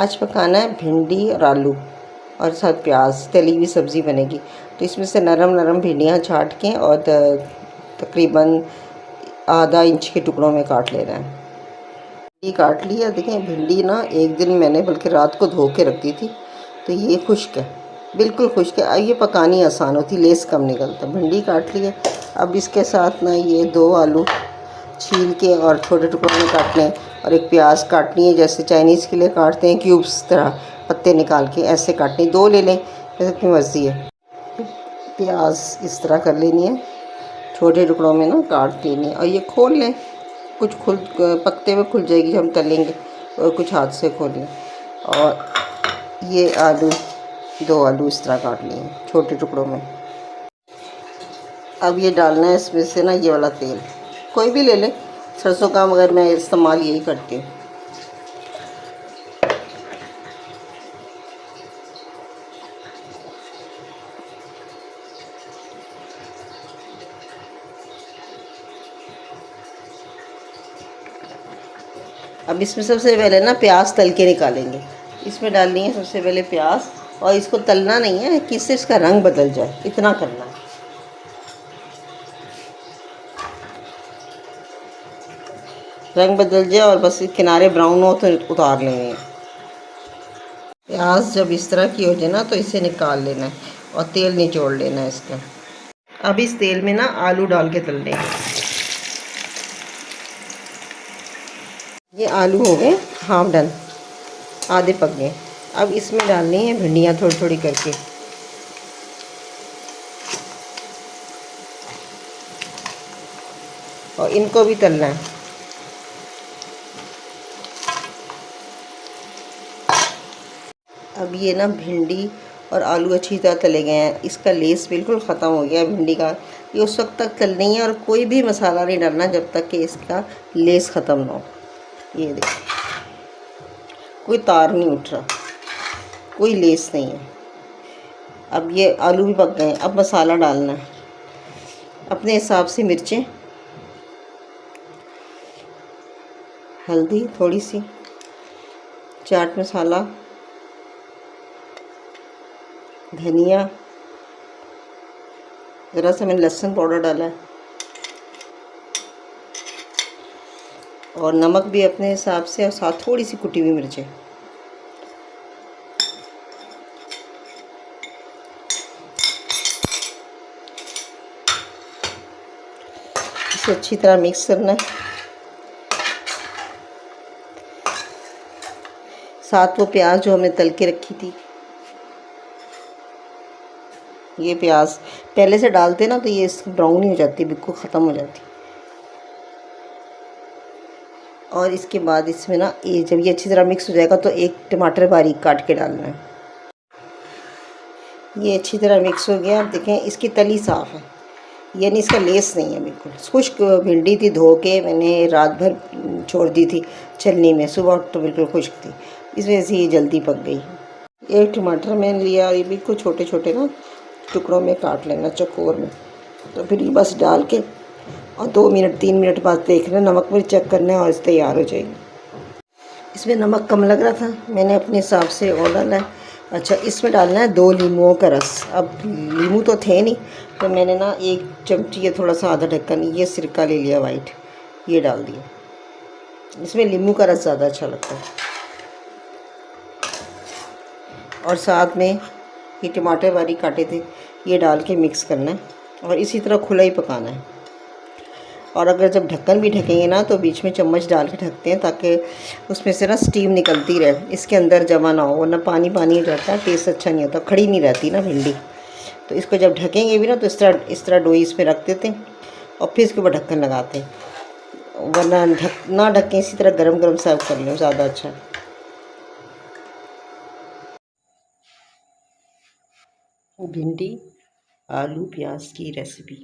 आज पकाना है भिंडी और आलू और साथ प्याज, तली हुई सब्ज़ी बनेगी। तो इसमें से नरम नरम भिंडियाँ छाँट के और तकरीबन आधा इंच के टुकड़ों में काट लेना है। ये काट लिया। देखें भिंडी ना एक दिन मैंने बल्कि रात को धो के रख दी थी, तो ये खुश्क है, बिल्कुल खुश्क है। अब ये पकानी आसान होती, लेस कम निकलता। भिंडी काट ली है। अब इसके साथ ना ये 2 आलू छील के और छोटे टुकड़ों में काटने हैं और एक प्याज काटनी है, जैसे चाइनीज़ के लिए काटते हैं क्यूब्स तरह, पत्ते निकाल के ऐसे काटनी। 2 ले लें, जैसे अपनी मर्ज़ी है। प्याज इस तरह कर लेनी है, छोटे टुकड़ों में ना काट लेनी है और ये खोल लें। कुछ पकते हुए खुल जाएगी जब हम तलेंगे, और कुछ हाथ से खोलें। और ये आलू 2 आलू इस तरह काट लिए छोटे टुकड़ों में। अब ये डालना है इसमें से ना ये वाला तेल, कोई भी ले लें, सरसों का, मगर मैं इस्तेमाल यही करती हूँ। अब इसमें सबसे पहले ना प्याज तल के निकालेंगे। इसमें डालनी है सबसे पहले प्याज, और इसको तलना नहीं है कि इससे इसका रंग बदल जाए, इतना करना है। रंग बदल जाए और बस किनारे ब्राउन हो तो उतार लेंगे। प्याज जब इस तरह की हो जाए ना तो इसे निकाल लेना है और तेल निचोड़ लेना है इसका। अब इस तेल में ना आलू डाल के तल लेंगे। ये आलू हो गए हाफ डन, आधे पक गए। अब इसमें डालनी है भिंडियाँ थोड़ी थोड़ी करके। और इनको भी तलना है। अब ये ना भिंडी और आलू अच्छी तरह तले गए हैं, इसका लेस बिल्कुल ख़त्म हो गया भिंडी का। ये उस वक्त तक तलनी है और कोई भी मसाला नहीं डालना जब तक कि इसका लेस ख़त्म ना हो। ये देखिए, कोई तार नहीं उठ रहा, कोई लेस नहीं है। अब ये आलू भी पक गए हैं। अब मसाला डालना है अपने हिसाब से, मिर्चें, हल्दी थोड़ी सी, चाट मसाला, धनिया, ज़रा सा मैंने लहसुन पाउडर डाला है, और नमक भी अपने हिसाब से, और साथ थोड़ी सी कुटी हुई मिर्चें। इसे अच्छी तरह मिक्स करना है। साथ वो प्याज जो हमने तल के रखी थी, ये प्याज पहले से डालते ना तो ये ब्राउन ही हो जाती, बिल्कुल ख़त्म हो जाती। और इसके बाद इसमें ना ये जब ये अच्छी तरह मिक्स हो जाएगा तो एक टमाटर बारीक काट के डालना है। ये अच्छी तरह मिक्स हो गया। अब देखें इसकी तली साफ़ है, यानी इसका लेस नहीं है बिल्कुल। खुश्क भिंडी थी, धो के मैंने रात भर छोड़ दी थी छलनी में, सुबह तो बिल्कुल खुश्क थी, इस वजह से ये जल्दी पक गई। एक टमाटर मैंने लिया, ये बिल्कुल छोटे छोटे ना टुकड़ों में काट लेना, चकोर में। तो फिर ये बस डाल के और 2 मिनट 3 मिनट बाद देखना, नमक मिर्च चेक करना है और इस तैयार हो जाएगी। इसमें नमक कम लग रहा था, मैंने अपने हिसाब से और डाला है। अच्छा, इसमें डालना है 2 नींबुओं का रस। अब नींबू तो थे नहीं, तो मैंने ना 1 चमची या थोड़ा सा आधा ढक्कन ये सिरका ले लिया वाइट, ये डाल दिया। इसमें नींबू का रस ज़्यादा अच्छा लगता है। और साथ में ये टमाटर बारीक काटे थे, ये डाल के मिक्स करना है और इसी तरह खुला ही पकाना है। और अगर जब ढक्कन भी ढकेंगे ना तो बीच में चम्मच डाल के ढकते हैं, ताकि उसमें से ना स्टीम निकलती रहे, इसके अंदर जमा ना हो, वरना पानी पानी हो जाता है, टेस्ट अच्छा नहीं होता, खड़ी नहीं रहती ना भिंडी। तो इसको जब ढकेंगे भी ना तो इस तरह डोई इस पर रख देते हैं और फिर इसके ऊपर ढक्कन लगाते हैं, वरना ना ढकें, इसी तरह गरम गरम सर्व कर लें, ज़्यादा अच्छा। भिंडी आलू प्याज की रेसिपी।